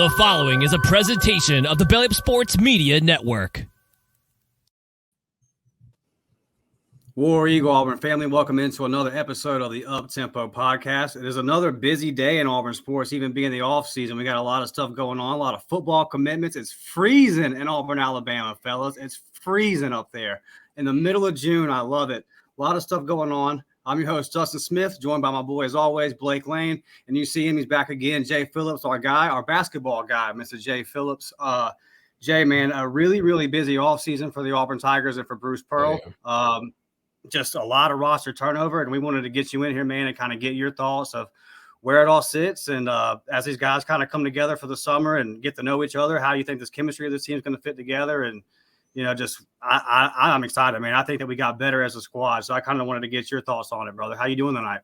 The following is a presentation of the Belly Up Sports Media Network. War Eagle Auburn family, welcome into another episode of the Up Tempo podcast. It is another busy day in Auburn sports, even being the off season. We got a lot of stuff going on, a lot of football commitments. It's freezing in Auburn, Alabama, fellas. It's freezing up there in the middle of June. I love it. A lot of stuff going on. I'm your host, Justin Smith, joined by my boy, as always, Blake Lane. And you see him, he's back again. Jay Phillips, our guy, our basketball guy, Mr. Jay Phillips. Jay, man, a really, really busy offseason for the Auburn Tigers and for Bruce Pearl. Just a lot of roster turnover, and we wanted to get you in here, man, and kind of get your thoughts of where it all sits. And as these guys kind of come together for the summer and get to know each other, how you think this chemistry of this team is going to fit together. And you know, just I'm excited, man. I think that we got better as a squad. So I kind of wanted to get your thoughts on it, brother. How you doing tonight?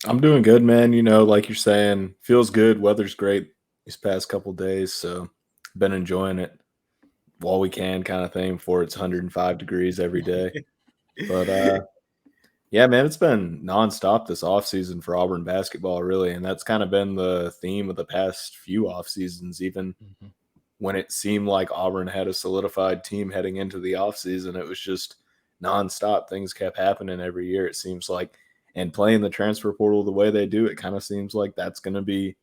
I'm doing good, man. You know, like you're saying, feels good. Weather's great these past couple of days. So been enjoying it while we can, kind of thing, before it's 105 degrees every day. But yeah, man, it's been nonstop this offseason for Auburn basketball, really. And that's kind of been the theme of the past few off seasons, even when it seemed like Auburn had a solidified team heading into the offseason. It was just nonstop. Things kept happening every year, it seems like. And playing the transfer portal the way they do, it kind of seems like that's going to be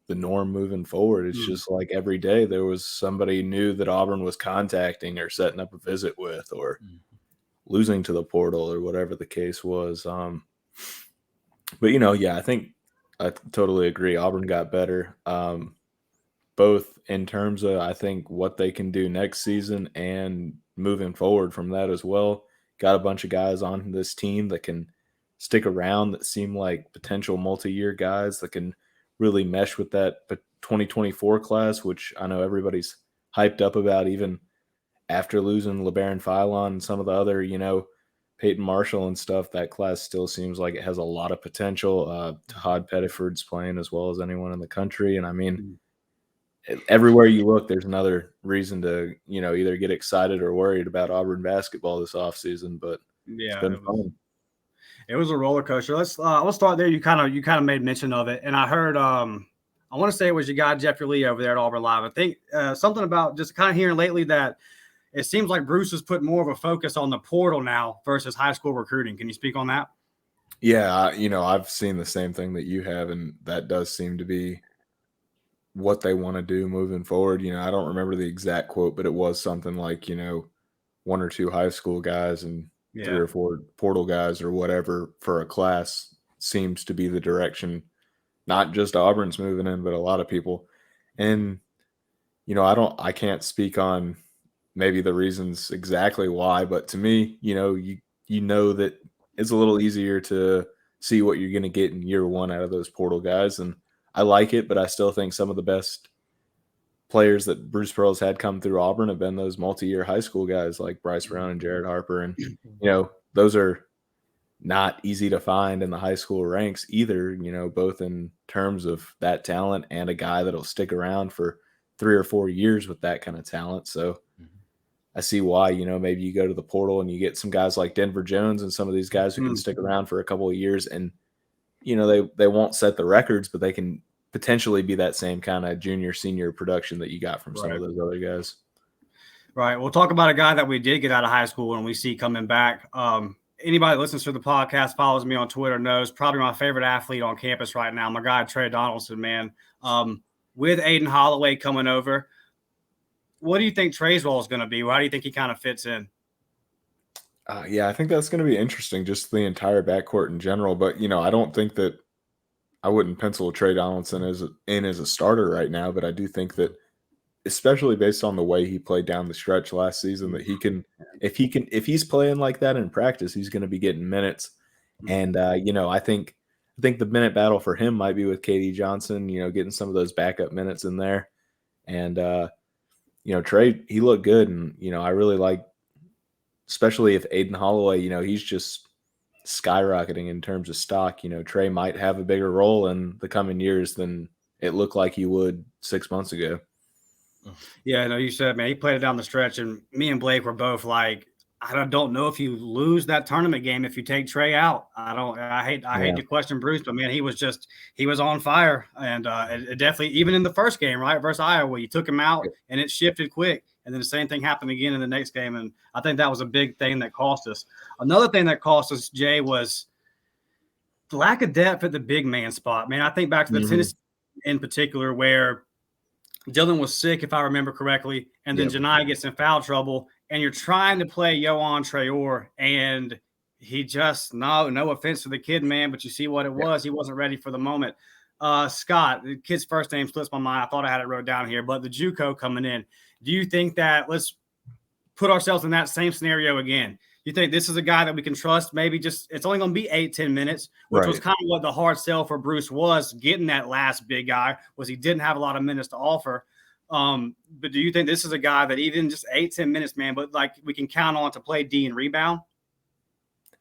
the norm moving forward. It's just like every day there was somebody new that Auburn was contacting or setting up a visit with, or losing to the portal, or whatever the case was. But, you know, yeah, I think I totally agree. Auburn got better. Both in terms of, I think, what they can do next season and moving forward from that as well. Got a bunch of guys on this team that can stick around, that seem like potential multi-year guys that can really mesh with that 2024 class, which I know everybody's hyped up about, even after losing LeBaron Philon and some of the other, you know, Peyton Marshall and stuff. That class still seems like it has a lot of potential. Todd Pettiford's playing as well as anyone in the country. And I mean, everywhere you look, there's another reason to, you know, either get excited or worried about Auburn basketball this offseason. But yeah, it's been fun. It was a roller coaster. Let's start there. You kind of made mention of it, and I heard I want to say it was your guy Jeffrey Lee over there at Auburn Live. I think something about just kind of hearing lately that it seems like Bruce has put more of a focus on the portal now versus high school recruiting. Can you speak on that? Yeah, you know, I've seen the same thing that you have, and that does seem to be what they want to do moving forward. You know, I don't remember the exact quote, but it was something like, you know, 1 or 2 high school guys and 3 or 4 portal guys or whatever for a class seems to be the direction. Not just Auburn's moving in, but a lot of people. And, you know, I can't speak on maybe the reasons exactly why, but to me, you know that it's a little easier to see what you're going to get in year one out of those portal guys. And I like it, but I still think some of the best players that Bruce Pearl's had come through Auburn have been those multi-year high school guys like Bryce Brown and Jared Harper. And, you know, those are not easy to find in the high school ranks either, you know, both in terms of that talent and a guy that'll stick around for 3 or 4 years with that kind of talent. So I see why, you know, maybe you go to the portal and you get some guys like Denver Jones and some of these guys who can stick around for a couple of years, and, you know, they won't set the records, but they can potentially be that same kind of junior, senior production that you got from some of those other guys. Right. We'll talk about a guy that we did get out of high school and we see coming back. Anybody that listens to the podcast, follows me on Twitter, knows probably my favorite athlete on campus right now, my guy Trey Donaldson, man. With Aiden Holloway coming over, what do you think Trey's role is going to be? How do you think he kind of fits in? Yeah, I think that's going to be interesting, just the entire backcourt in general. But, you know, I don't think that I wouldn't pencil Trey Donaldson as a starter right now, but I do think that, especially based on the way he played down the stretch last season, that if he's playing like that in practice, he's going to be getting minutes. And you know, I think the minute battle for him might be with KD Johnson, you know, getting some of those backup minutes in there. And you know, Trey, he looked good, and, you know, I really like, especially if Aiden Holloway, you know, he's just skyrocketing in terms of stock. You know, Trey might have a bigger role in the coming years than it looked like he would 6 months ago. Yeah, I know you said, man, he played it down the stretch, and me and Blake were both like, I don't know if you lose that tournament game if you take Trey out. I hate to question Bruce, but man, he was on fire, and it definitely, even in the first game, right, versus Iowa, you took him out and it shifted quick, and then the same thing happened again in the next game, and I think that was a big thing that cost us. Another thing that cost us, Jay, was the lack of depth at the big man spot. Man, I think back to the Tennessee in particular, where Dylan was sick, if I remember correctly, and then Janai gets in foul trouble, and you're trying to play Yohan Traore, and he just no offense to the kid, man, but you see what it was. He wasn't ready for the moment. Scott, the kid's first name slips my mind. I thought I had it wrote down here, but the JUCO coming in. Do you think that, let's put ourselves in that same scenario again? You think this is a guy that we can trust? Maybe just it's only going to be 8-10 minutes, which was kind of what the hard sell for Bruce was, getting that last big guy, was he didn't have a lot of minutes to offer. But do you think this is a guy that even just 8-10 minutes, man, but like we can count on to play D and rebound?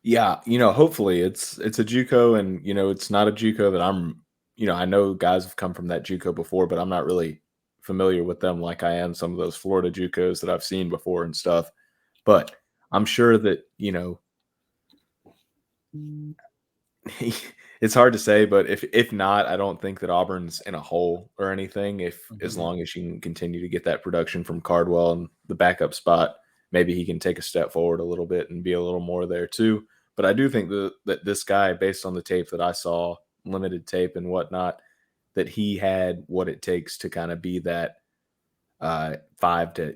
Yeah, hopefully it's a JUCO, and it's not a JUCO that I'm, I know guys have come from that JUCO before, but I'm not really familiar with them like I am some of those Florida JUCOs that I've seen before and stuff. But I'm sure that, it's hard to say, but if not, I don't think that Auburn's in a hole or anything. As long as you can continue to get that production from Cardwell and the backup spot, maybe he can take a step forward a little bit and be a little more there too. But I do think that this guy, based on the tape that I saw, limited tape and whatnot, that he had what it takes to kind of be that 5 to,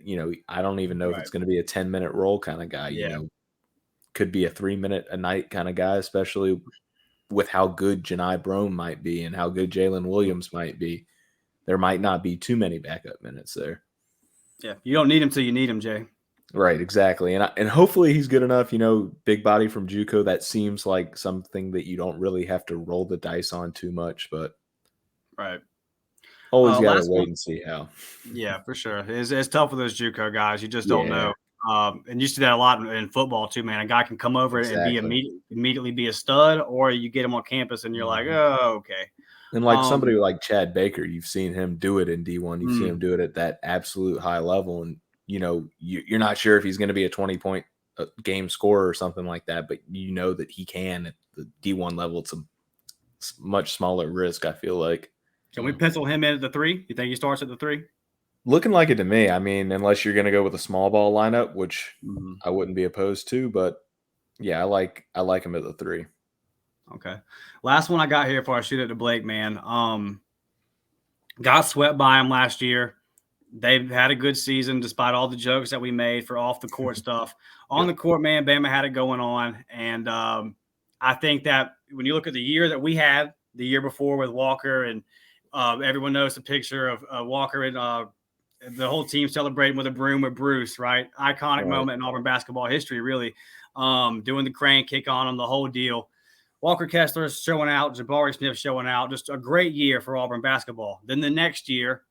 I don't even know if it's going to be a 10-minute role kind of guy. Could be a 3-minute a night kind of guy, especially with how good Janai Brome might be and how good Jalen Williams might be. There might not be too many backup minutes there. Yeah, you don't need him till you need him, Jay. Right, exactly. And hopefully he's good enough, big body from JUCO. That seems like something that you don't really have to roll the dice on too much, but always got to wait and see how. Yeah, for sure. It's tough with those JUCO guys. You just don't know. And you see that a lot in football too, man. A guy can come over and be immediately be a stud, or you get him on campus and you're like, oh, okay. And like somebody like Chad Baker, you've seen him do it in D1. You've seen him do it at that absolute high level. And, you're not sure if he's going to be a 20-point game scorer or something like that, but you know that he can at the D1 level. It's a much smaller risk, I feel like. Can we pencil him in at the 3? You think he starts at the 3? Looking like it to me. I mean, unless you're going to go with a small ball lineup, which I wouldn't be opposed to, but yeah, I like him at the 3. Okay. Last one I got here before I shoot it to Blake, man. Got swept by him last year. They've had a good season despite all the jokes that we made for off the court stuff. On the court, man, Bama had it going on. And I think that when you look at the year that we had the year before with Walker, and everyone knows the picture of Walker and the whole team celebrating with a broom with Bruce, right? Iconic moment in Auburn basketball history, really. Doing the crane kick on him, the whole deal. Walker Kessler's showing out, Jabari Smith showing out. Just a great year for Auburn basketball. Then the next year,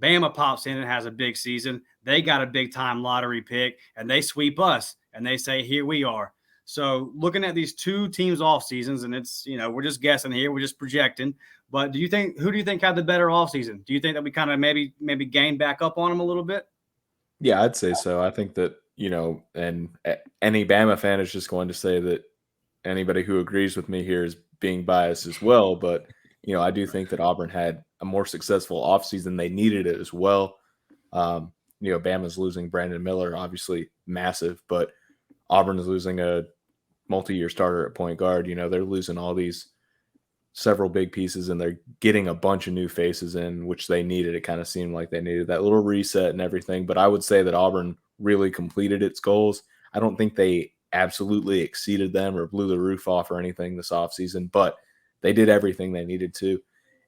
Bama pops in and has a big season. They got a big-time lottery pick, and they sweep us, and they say, here we are. So looking at these two teams off seasons, and it's, we're just guessing here. We're just projecting. But who do you think had the better off season? Do you think that we kind of maybe gained back up on them a little bit? Yeah, I'd say so. I think that, and any Bama fan is just going to say that anybody who agrees with me here is being biased as well. But, I do think that Auburn had a more successful offseason. They needed it as well. Bama's losing Brandon Miller, obviously massive, but Auburn is losing a multi-year starter at point guard. They're losing all these several big pieces, and they're getting a bunch of new faces in, which they needed. It kind of seemed like they needed that little reset and everything. But I would say that Auburn really completed its goals. I don't think they absolutely exceeded them or blew the roof off or anything this offseason, but they did everything they needed to.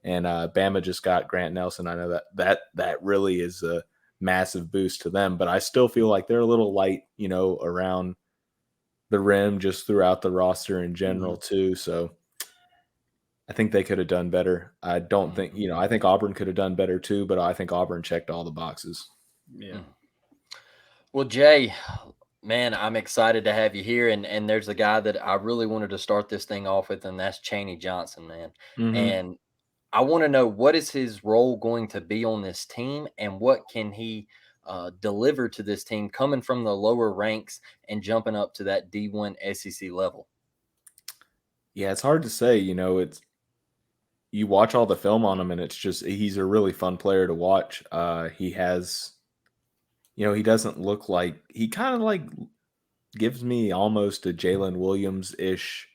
And Bama just got Grant Nelson. I know that really is a massive boost to them, but I still feel like they're a little light, around the rim, just throughout the roster in general too. So I think they could have done better. I don't think, I think Auburn could have done better too, but I think Auburn checked all the boxes. Yeah. Well, Jay, man, I'm excited to have you here. And there's a guy that I really wanted to start this thing off with, and that's Chaney Johnson, man. And I want to know, what is his role going to be on this team, and what can he deliver to this team coming from the lower ranks and jumping up to that D1 SEC level? Yeah, it's hard to say. You watch all the film on him, and it's just he's a really fun player to watch. He has, he doesn't look like he kind of like gives me almost a Jalen Williams ish,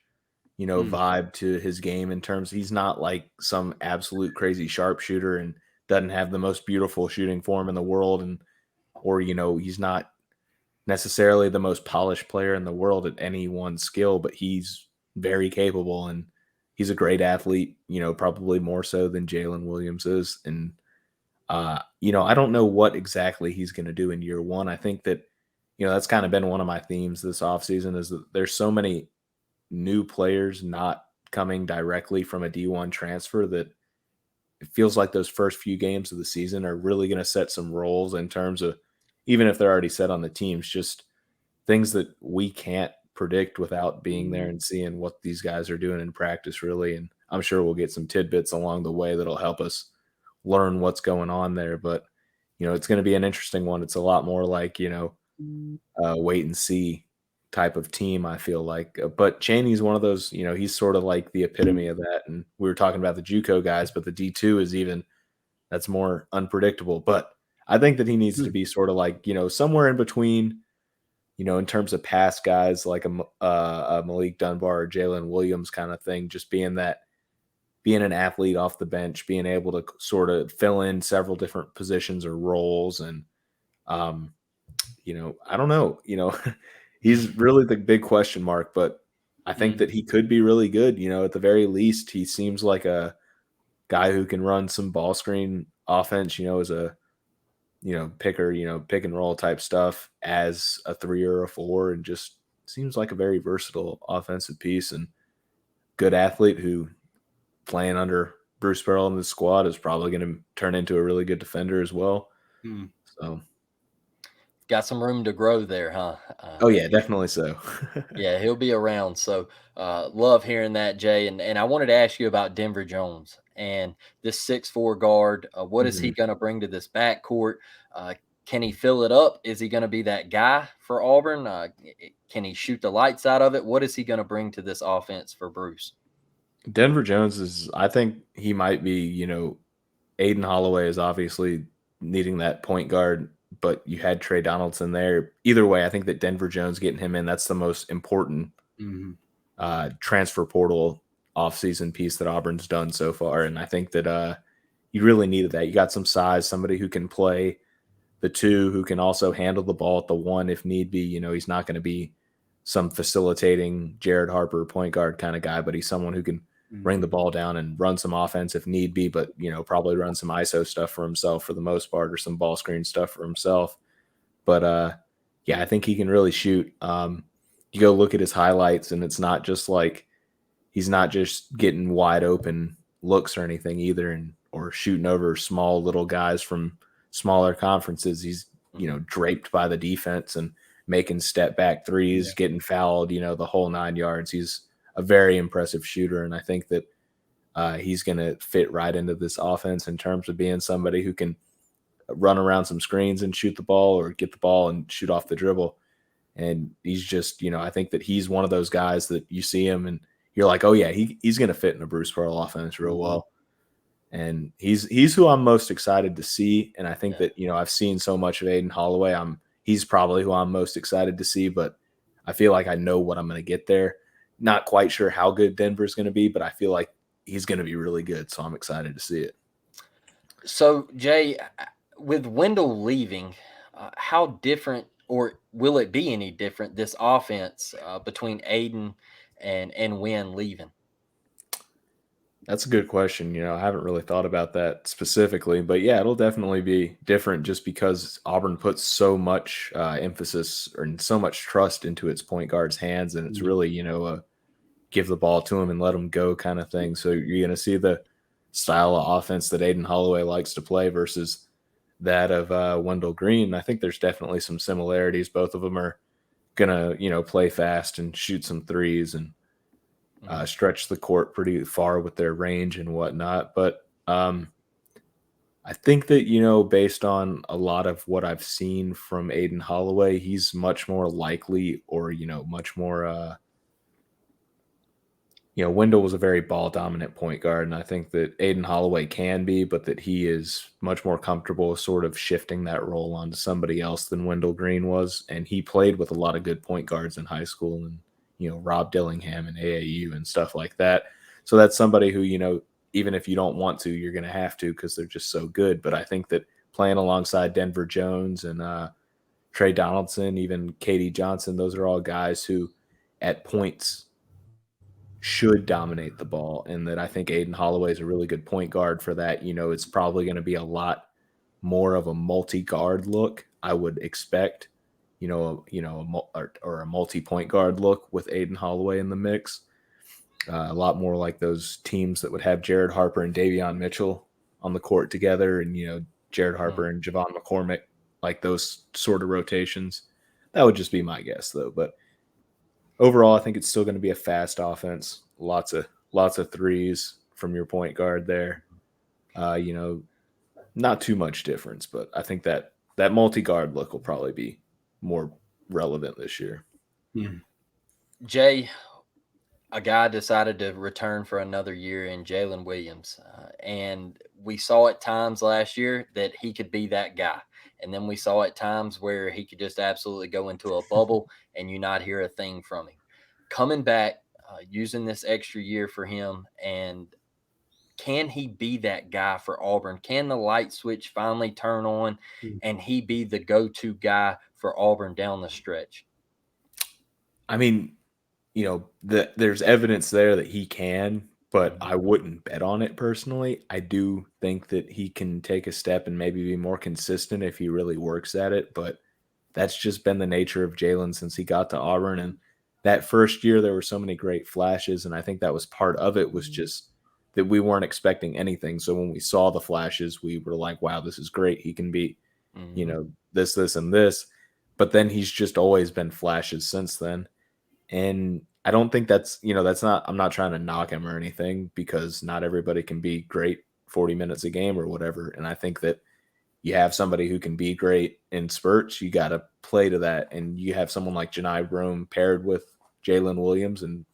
vibe to his game in terms he's not like some absolute crazy sharpshooter and doesn't have the most beautiful shooting form in the world, or he's not necessarily the most polished player in the world at any one skill, but he's very capable and he's a great athlete, probably more so than Jalen Williams is. And, I don't know what exactly he's going to do in year one. I think that, that's kind of been one of my themes this offseason is that there's so many new players not coming directly from a D1 transfer that it feels like those first few games of the season are really going to set some roles in terms of, even if they're already set on the teams, just things that we can't predict without being there and seeing what these guys are doing in practice, really. And I'm sure we'll get some tidbits along the way that'll help us learn what's going on there. But, it's going to be an interesting one. It's a lot more like, wait and see type of team, I feel like. But Chaney's one of those, he's sort of like the epitome of that. And we were talking about the JUCO guys, but the D2 is even, that's more unpredictable. But I think that he needs to be sort of like, somewhere in between, in terms of past guys like a Malik Dunbar or Jalen Williams kind of thing, just being an athlete off the bench, being able to sort of fill in several different positions or roles. And, I don't know, he's really the big question mark, but I think that he could be really good. At the very least, he seems like a guy who can run some ball screen offense, as a, pick and roll type stuff as a 3 or a 4, and just seems like a very versatile offensive piece and good athlete who playing under Bruce Pearl in the squad is probably going to turn into a really good defender as well. So got some room to grow there, huh? Oh yeah, definitely so. Yeah, he'll be around. So love hearing that, Jay. And I wanted to ask you about Denver Jones and this 6'4" guard. What is he going to bring to this backcourt? Can he fill it up? Is he going to be that guy for Auburn? Can he shoot the lights out of it? What is he going to bring to this offense for Bruce? Denver Jones I think he might be, Aiden Holloway is obviously needing that point guard, but you had Trey Donaldson there. Either way, I think that Denver Jones getting him in, that's the most important transfer portal offseason piece that Auburn's done so far. And I think that you really needed that. You got some size, somebody who can play the 2, who can also handle the ball at the 1 if need be. He's not going to be some facilitating Jared Harper point guard kind of guy, but he's someone who can bring the ball down and run some offense if need be, but, probably run some ISO stuff for himself for the most part, or some ball screen stuff for himself. But, yeah, I think he can really shoot. You go look at his highlights, and it's not just like he's not just getting wide open looks or anything either, or shooting over small little guys from smaller conferences. He's, draped by the defense and making step back threes, getting fouled, the whole 9 yards. He's a very impressive shooter. And I think that he's going to fit right into this offense in terms of being somebody who can run around some screens and shoot the ball, or get the ball and shoot off the dribble. And he's just, I think that he's one of those guys that you see him and you're like, oh yeah, he's going to fit in a Bruce Pearl offense real well. And he's who I'm most excited to see. And I think that, I've seen so much of Aiden Holloway. He's probably who I'm most excited to see, but I feel like I know what I'm going to get there. Not quite sure how good Denver's going to be, but I feel like he's going to be really good. So I'm excited to see it. So Jay, with Wendell leaving, how different, or will it be any different, this offense between Aiden and Wynn leaving? That's a good question. I haven't really thought about that specifically, but yeah, it'll definitely be different just because Auburn puts so much emphasis and so much trust into its point guard's hands. And it's really, a give the ball to him and let him go kind of thing. So you're going to see the style of offense that Aiden Holloway likes to play versus that of Wendell Green. I think there's definitely some similarities. Both of them are going to, play fast and shoot some threes and stretch the court pretty far with their range and whatnot. But I think that, based on a lot of what I've seen from Aiden Holloway, he's much more likely or, much more Wendell was a very ball dominant point guard, and I think that Aiden Holloway can be, but that he is much more comfortable sort of shifting that role onto somebody else than Wendell Green was. And he played with a lot of good point guards in high school and, Rob Dillingham and AAU and stuff like that. So that's somebody who, even if you don't want to, you're going to have to because they're just so good. But I think that playing alongside Denver Jones and Trey Donaldson, even Katie Johnson, those are all guys who at points should dominate the ball, and that I think Aiden Holloway is a really good point guard for that. It's probably going to be a lot more of a multi-guard look, I would expect, or a multi-point guard look with Aiden Holloway in the mix. A lot more like those teams that would have Jared Harper and Davion Mitchell on the court together, and Jared Harper and Javon McCormick, like those sort of rotations. That would just be my guess, though. But overall, I think it's still going to be a fast offense. Lots of threes from your point guard there. Not too much difference, but I think that multi-guard look will probably be more relevant this year. Jay, a guy decided to return for another year in Jalen Williams. And we saw at times last year that he could be that guy. And then we saw at times where he could just absolutely go into a bubble and you not hear a thing from him. Coming back, using this extra year for him, and can he be that guy for Auburn? Can the light switch finally turn on and he be the go-to guy for Auburn down the stretch? I mean, there's evidence there that he can, but I wouldn't bet on it personally. I do think that he can take a step and maybe be more consistent if he really works at it, but that's just been the nature of Jalen since he got to Auburn. And that first year, there were so many great flashes, and I think that was part of it, was just that we weren't expecting anything. So when we saw the flashes, we were like, wow, this is great. He can be, this, and this. But then he's just always been flashes since then. And I don't think that's not, I'm not trying to knock him or anything, because not everybody can be great 40 minutes a game or whatever. And I think that you have somebody who can be great in spurts, you got to play to that. And you have someone like Janai Broome paired with Jalen Williams, and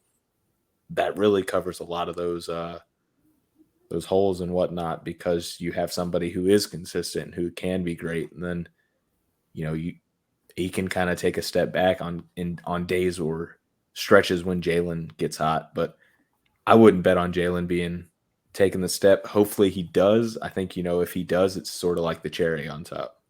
that really covers a lot of those holes and whatnot, because you have somebody who is consistent, who can be great. And then, he can kind of take a step back on days or stretches when Jalen gets hot. But I wouldn't bet on Jalen taking the step. Hopefully he does. I think, if he does, it's sort of like the cherry on top.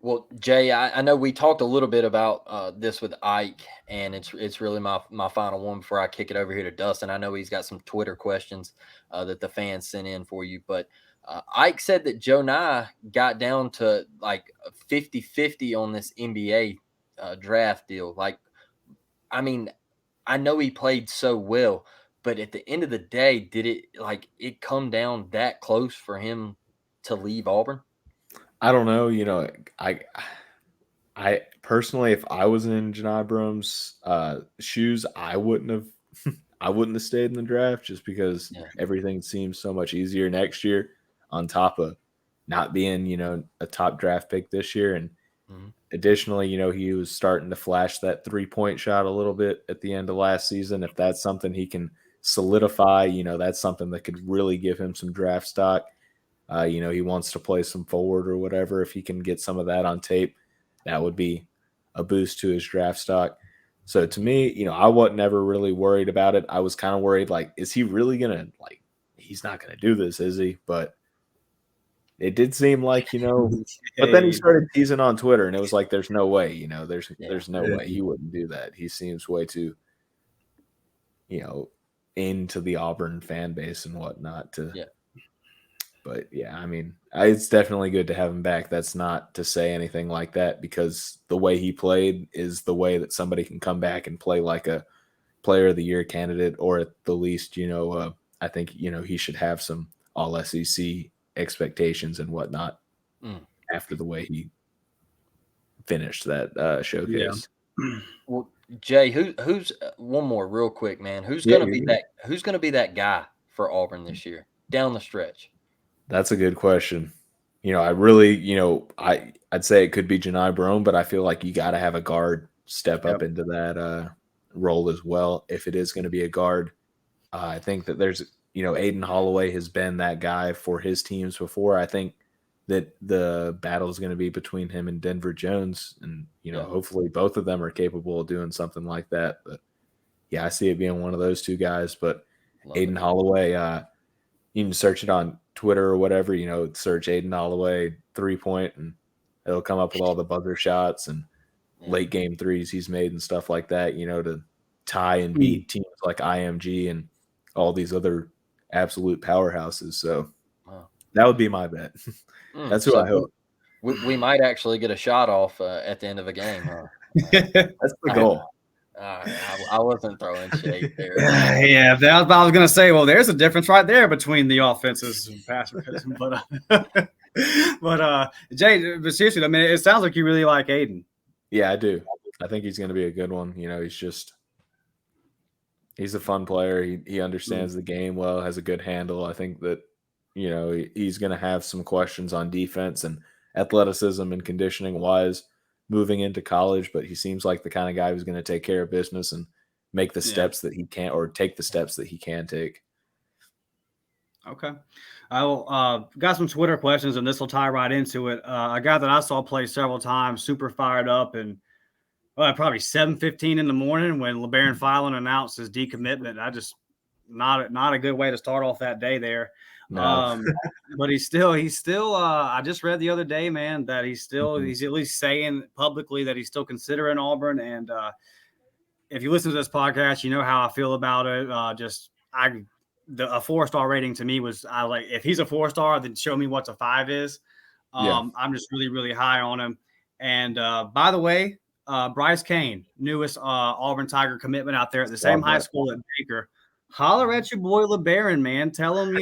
Well, Jay, I know we talked a little bit about this with Ike, and it's really my final one before I kick it over here to Dustin. I know he's got some Twitter questions that the fans sent in for you, but Ike said that Joe Nye got down to like 50-50 on this NBA draft deal. Like, I mean, I know he played so well, but at the end of the day, did it come down that close for him to leave Auburn? I don't know. I personally, if I was in Janai Broome's shoes, I wouldn't have stayed in the draft, just because everything seems so much easier next year, on top of not being, a top draft pick this year. And additionally, he was starting to flash that 3-point shot a little bit at the end of last season. If that's something he can solidify, that's something that could really give him some draft stock. He wants to play some forward or whatever. If he can get some of that on tape, that would be a boost to his draft stock. So to me, I wasn't ever really worried about it. I was kind of worried, like, is he really going to, like, he's not going to do this, is he? But it did seem like, but then he started teasing on Twitter, and it was like, there's no way, there's no way he wouldn't do that. He seems way too, into the Auburn fan base and whatnot to. Yeah. But yeah, I mean, it's definitely good to have him back. That's not to say anything like that, because the way he played is the way that somebody can come back and play like a player of the year candidate, or at the least, I think, he should have some all SEC expectations and whatnot after the way he finished that showcase. Yeah. Well, Jay, who's one more real quick, man? Who's going to be that guy for Auburn this year down the stretch? That's a good question. I really, I'd say it could be Janai Brome, but I feel like you got to have a guard step up into that role as well. If it is going to be a guard, I think that there's, Aiden Holloway has been that guy for his teams before. I think that the battle is going to be between him and Denver Jones, and hopefully both of them are capable of doing something like that. But yeah, I see it being one of those two guys. But Aiden Holloway, you can search it on Twitter or whatever, search Aiden Holloway 3-point, and it'll come up with all the buzzer shots and late game threes he's made and stuff like that, to tie and beat teams like IMG and all these other absolute powerhouses. So that would be my bet. That's who I hope. We might actually get a shot off at the end of a game, huh? That's the goal. I wasn't throwing shade there. Yeah, that's what I was going to say. Well, there's a difference right there between the offenses and passing. But Jay, but seriously, I mean, it sounds like you really like Aiden. Yeah, I do. I think he's going to be a good one. He's a fun player. He understands the game well, has a good handle. I think that, he's going to have some questions on defense and athleticism and conditioning wise moving into college, but he seems like the kind of guy who's going to take care of business and make the steps that he can, or take the steps that he can take. Okay. I got some Twitter questions, and this will tie right into it. A guy that I saw play several times, super fired up, and probably 7:15 in the morning when LeBaron Filan announced his decommitment. I just not a good way to start off that day there. No. But he's still. I just read the other day, man, that he's at least saying publicly that he's still considering Auburn. And if you listen to this podcast, you know how I feel about it. A 4-star rating to me was if he's a 4-star, then show me what's a 5 is. I'm just really, really high on him. And by the way, Bryce Kane, newest Auburn Tiger commitment out there at the same high school at Baker. Holler at your boy LeBaron, man. Tell him,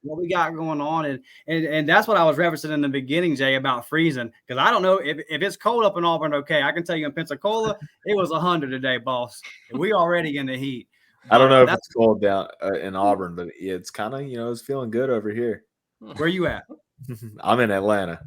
what we got going on. And that's what I was referencing in the beginning, Jay, about freezing. Because I don't know if it's cold up in Auburn, okay. I can tell you in Pensacola, it was 100 today, boss. And we already in the heat. I don't know if it's cold down in Auburn, but it's kind of, it's feeling good over here. Where you at? I'm in Atlanta.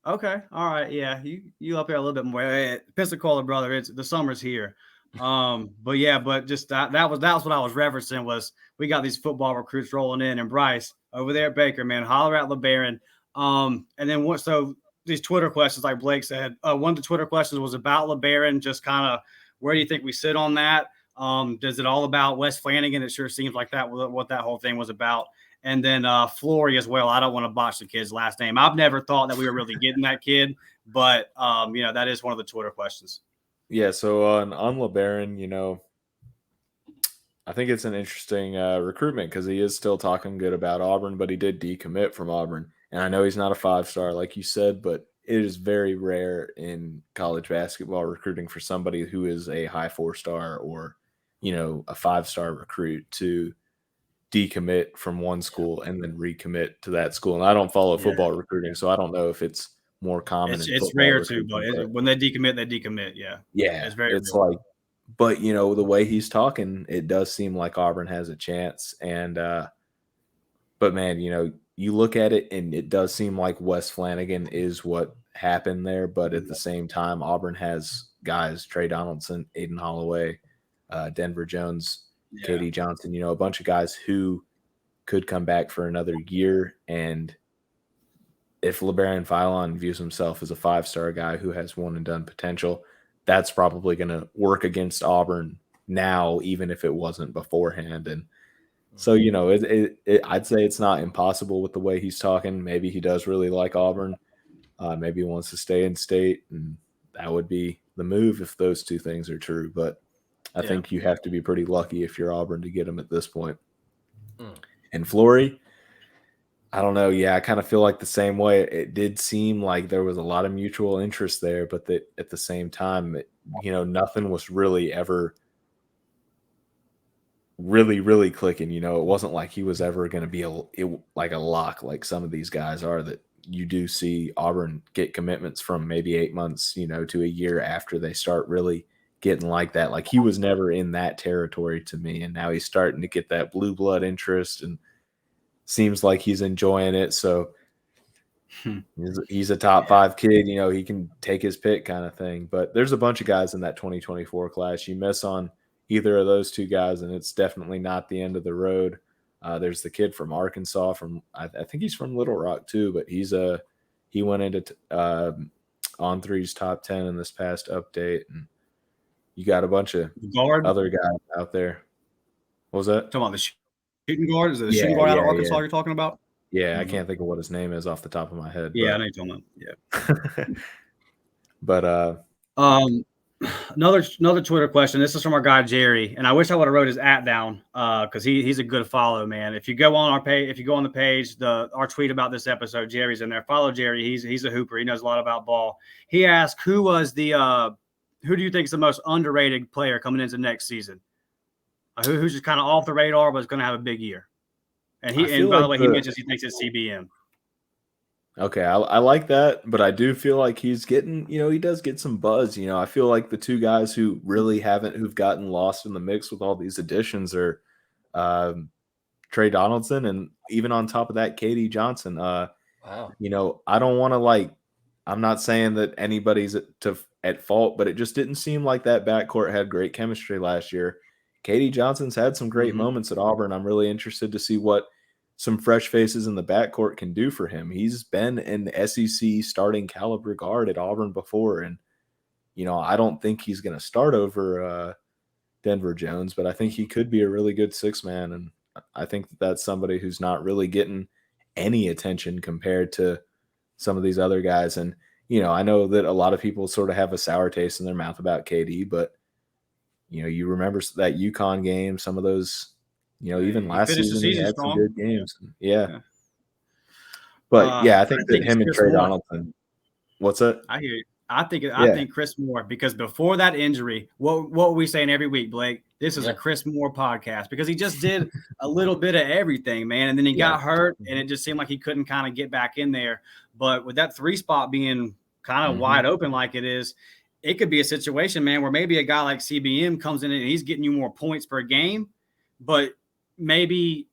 Okay. All right. Yeah. You up there a little bit more. Pensacola, brother. The summer's here. But just that was what I was referencing was we got these football recruits rolling in, and Bryce over there at Baker, man, holler at LeBaron. And then so these Twitter questions, like Blake said, one of the Twitter questions was about LeBaron, just kind of where do you think we sit on that? Does it all about Wes Flanagan? It sure seems like that what that whole thing was about. And then Flory as well. I don't want to botch the kid's last name. I've never thought that we were really getting that kid, but that is one of the Twitter questions. Yeah, so on LeBaron, I think it's an interesting recruitment because he is still talking good about Auburn, but he did decommit from Auburn. And I know he's not a 5-star, like you said, but it is very rare in college basketball recruiting for somebody who is a high 4-star or, a 5-star recruit to decommit from one school and then recommit to that school. And I don't follow football recruiting, so I don't know if it's more common. It's rare too, but when they decommit, they decommit. Yeah. Yeah. It's like, but the way he's talking, it does seem like Auburn has a chance. And, but man, you look at it and it does seem like Wes Flanagan is what happened there. But at the same time, Auburn has guys, Trey Donaldson, Aiden Holloway, Denver Jones, Katie Johnson, a bunch of guys who could come back for another year. And if LeBaron Filan views himself as a 5-star guy who has one and done potential, that's probably going to work against Auburn now, even if it wasn't beforehand. And so, I'd say it's not impossible with the way he's talking. Maybe he does really like Auburn. Maybe he wants to stay in state, and that would be the move if those two things are true. But I think you have to be pretty lucky if you're Auburn to get him at this point. And Flory, I don't know. Yeah, I kind of feel like the same way. It did seem like there was a lot of mutual interest there, but that at the same time, nothing was really ever really, really clicking. It wasn't like he was ever going to be like a lock like some of these guys are that you do see Auburn get commitments from maybe 8 months, to a year after they start really getting like that. Like he was never in that territory to me, and now he's starting to get that blue blood interest and seems like he's enjoying it. So he's a top 5 kid. He can take his pick kind of thing. But there's a bunch of guys in that 2024 class. You miss on either of those two guys, and it's definitely not the end of the road. There's the kid from Arkansas. I think he's from Little Rock too, but he went into On3's top 10 in this past update, and you got a bunch of other guys out there. What was that? Talking about the shooting guard? Is it the shooting guard out of Arkansas you're talking about? Yeah, I can't think of what his name is off the top of my head. Yeah, I know you're talking about. Yeah. But another Twitter question. This is from our guy Jerry, and I wish I would have wrote his @ down because he's a good follow, man. If you go on our page, if you go on the page, our tweet about this episode, Jerry's in there. Follow Jerry. He's a hooper. He knows a lot about ball. He asked, who do you think is the most underrated player coming into next season? Who's just kind of off the radar but is going to have a big year? And by the way, he mentions he thinks it's CBM. Okay, I like that, but I do feel like he's getting, he does get some buzz. I feel like the two guys who really who've gotten lost in the mix with all these additions are Trey Donaldson, and even on top of that, KD Johnson. Wow. I don't want to I'm not saying that anybody's at fault, but it just didn't seem like that backcourt had great chemistry last year. KD Johnson's had some great moments at Auburn. I'm really interested to see what some fresh faces in the backcourt can do for him. He's been an SEC starting caliber guard at Auburn before, and I don't think he's going to start over Denver Jones, but I think he could be a really good 6-man, and I think that's somebody who's not really getting any attention compared to some of these other guys. And I know that a lot of people sort of have a sour taste in their mouth about KD, but you remember that UConn game, some of those, even last season he had some good games. Yeah. But I think that him and Trey Donaldson. What's that? I hear you. I think Chris Moore, because before that injury, what were we saying every week, Blake? This is a Chris Moore podcast, because he just did a little bit of everything, man. And then he got hurt, and it just seemed like he couldn't kind of get back in there. But with that 3 spot being kind of wide open like it is, it could be a situation, man, where maybe a guy like CBM comes in and he's getting you more points per game, but maybe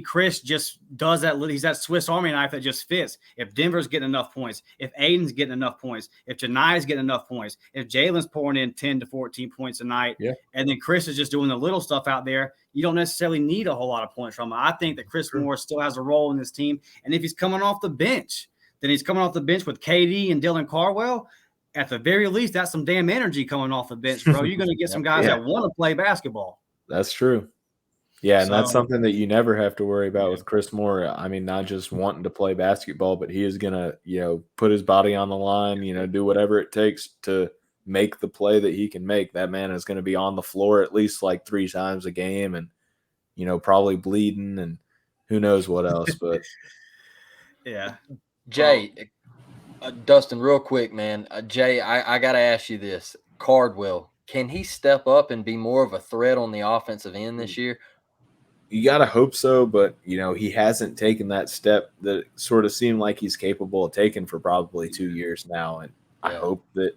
Chris just does that. He's that Swiss Army knife that just fits. If Denver's getting enough points, if Aiden's getting enough points, if Janai's getting enough points, if Jalen's pouring in 10 to 14 points a night, and then Chris is just doing the little stuff out there, you don't necessarily need a whole lot of points from him. I think that Chris Moore still has a role in this team. And if he's coming off the bench, then he's coming off the bench with KD and Dylan Carwell. At the very least, that's some damn energy coming off the bench, bro. You're going to get some guys that want to play basketball. That's true. Yeah, and that's something that you never have to worry about with Chris Moore. I mean, not just wanting to play basketball, but he is going to, put his body on the line, do whatever it takes to make the play that he can make. That man is going to be on the floor at least 3 times a game and, probably bleeding and who knows what else. But yeah. Jay, Dustin, real quick, man. Jay, I got to ask you this. Cardwell, can he step up and be more of a threat on the offensive end this year? You got to hope so, but, he hasn't taken that step that sort of seemed like he's capable of taking for probably 2 years now. And I hope that,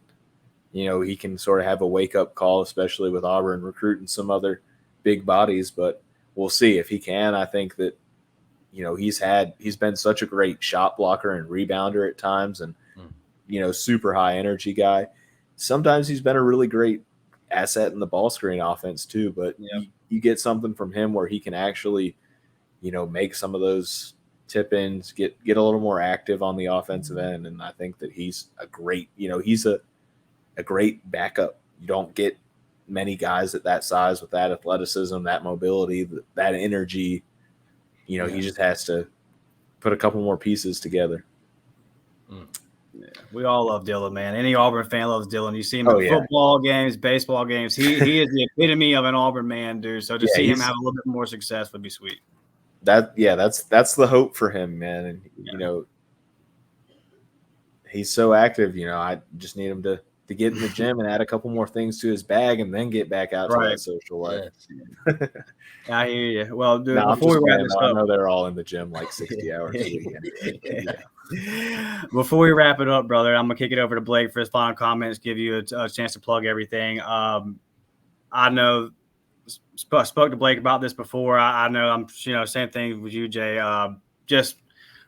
he can sort of have a wake-up call, especially with Auburn recruiting some other big bodies. But we'll see if he can. I think that, he's been such a great shot blocker and rebounder at times and, super high energy guy. Sometimes he's been a really great asset in the ball screen offense too, but you get something from him where he can actually, make some of those tip ins, get a little more active on the offensive end. And I think that he's a great, he's a great backup. You don't get many guys at that size with that athleticism, that mobility, that energy. He just has to put a couple more pieces together. Yeah, we all love Dylan, man. Any Auburn fan loves Dylan. You see him at football games, baseball games. He is the epitome of an Auburn man, dude. So to see him have a little bit more success would be sweet. That's the hope for him, man. And he's so active. I just need him to get in the gym and add a couple more things to his bag and then get back out to that social life. Yeah. I hear you. Well, dude, before we wrap this up, I know they're all in the gym 60 hours a week. Before we wrap it up, brother, I'm going to kick it over to Blake for his final comments, give you a chance to plug everything. I know spoke to Blake about this before. I know I'm, same thing with you, Jay. Just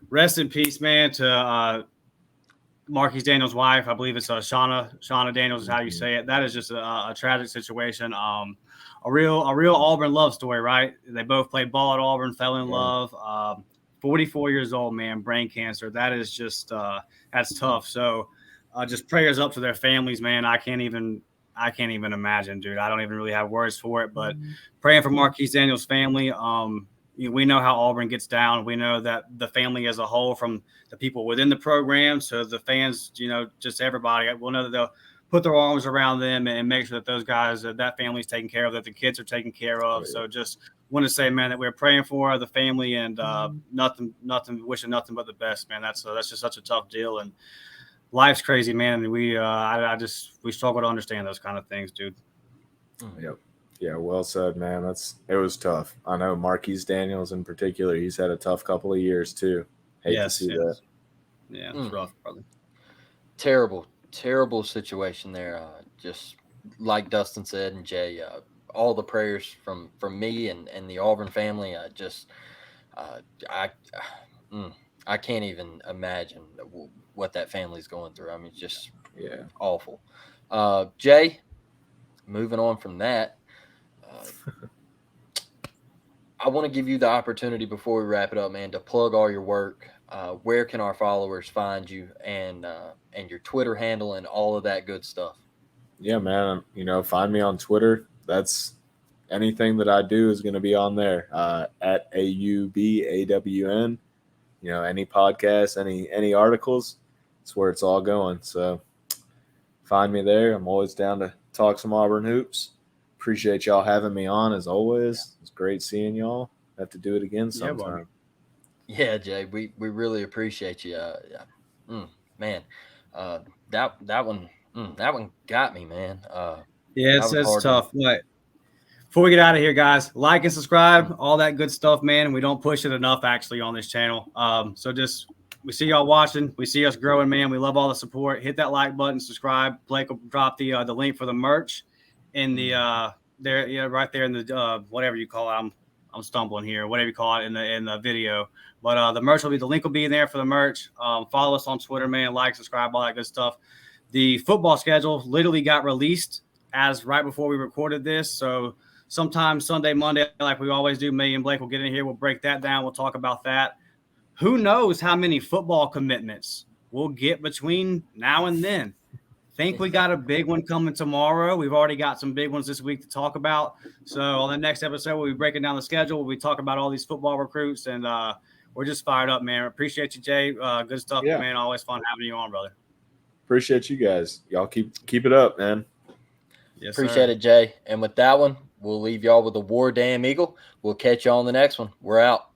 rest in peace, man, to Marquise Daniels' wife. I believe it's Shauna Daniels is how you say it. That is just a tragic situation. A real Auburn love story, right? They both played ball at Auburn, fell in love. 44 years old, man, brain cancer. That is just that's tough. So just prayers up to their families, man. I can't even imagine, dude. I don't even really have words for it, but praying for Marquise Daniels' family. We know how Auburn gets down. We know that the family as a whole, from the people within the program to the fans, just everybody, we'll know that they'll put their arms around them and make sure that those guys, that family's taken care of, that the kids are taken care of. So just want to say, man, that we're praying for the family and wishing nothing but the best, man. That's just such a tough deal. And life's crazy, man. And we struggle to understand those kind of things, dude. Yep. Yeah, well said, man. It was tough. I know Marquise Daniels in particular, he's had a tough couple of years too. Hate to see that. Yeah, it's rough, brother. Terrible situation there. Just like Dustin said and Jay, all the prayers from me and the Auburn family. I can't even imagine what that family's going through. I mean, just awful. Jay, moving on from that. I want to give you the opportunity before we wrap it up, man, to plug all your work. Where can our followers find you and your Twitter handle and all of that good stuff? Yeah, man. Find me on Twitter. That's anything that I do is going to be on there at AUBAWN. Any podcasts, any articles, it's where it's all going. So find me there. I'm always down to talk some Auburn hoops. Appreciate y'all having me on as always. It's great seeing y'all. Have to do it again sometime. Yeah, Jay, we really appreciate you. Man, that one got me, man. It's tough. But before we get out of here, guys, like and subscribe, all that good stuff, man. And we don't push it enough actually on this channel. So we see y'all watching. We see us growing, man. We love all the support. Hit that like button, subscribe. Blake will drop the link for the merch in the right there in the whatever you call it. I'm stumbling here, whatever you call it in the video. But the link will be in there for the merch. Follow us on Twitter, man. Like, subscribe, all that good stuff. The football schedule literally got released as right before we recorded this. So sometime Sunday, Monday, like we always do, me and Blake will get in here. We'll break that down. We'll talk about that. Who knows how many football commitments we'll get between now and then. Think we got a big one coming tomorrow. We've already got some big ones this week to talk about. So on the next episode, we'll be breaking down the schedule. We'll be talking about all these football recruits, and we're just fired up, man. Appreciate you, Jay. Good stuff, man. Always fun having you on, brother. Appreciate you guys. Y'all keep it up, man. Yes, appreciate it, Jay. And with that one, we'll leave y'all with the War Damn Eagle. We'll catch you on the next one. We're out.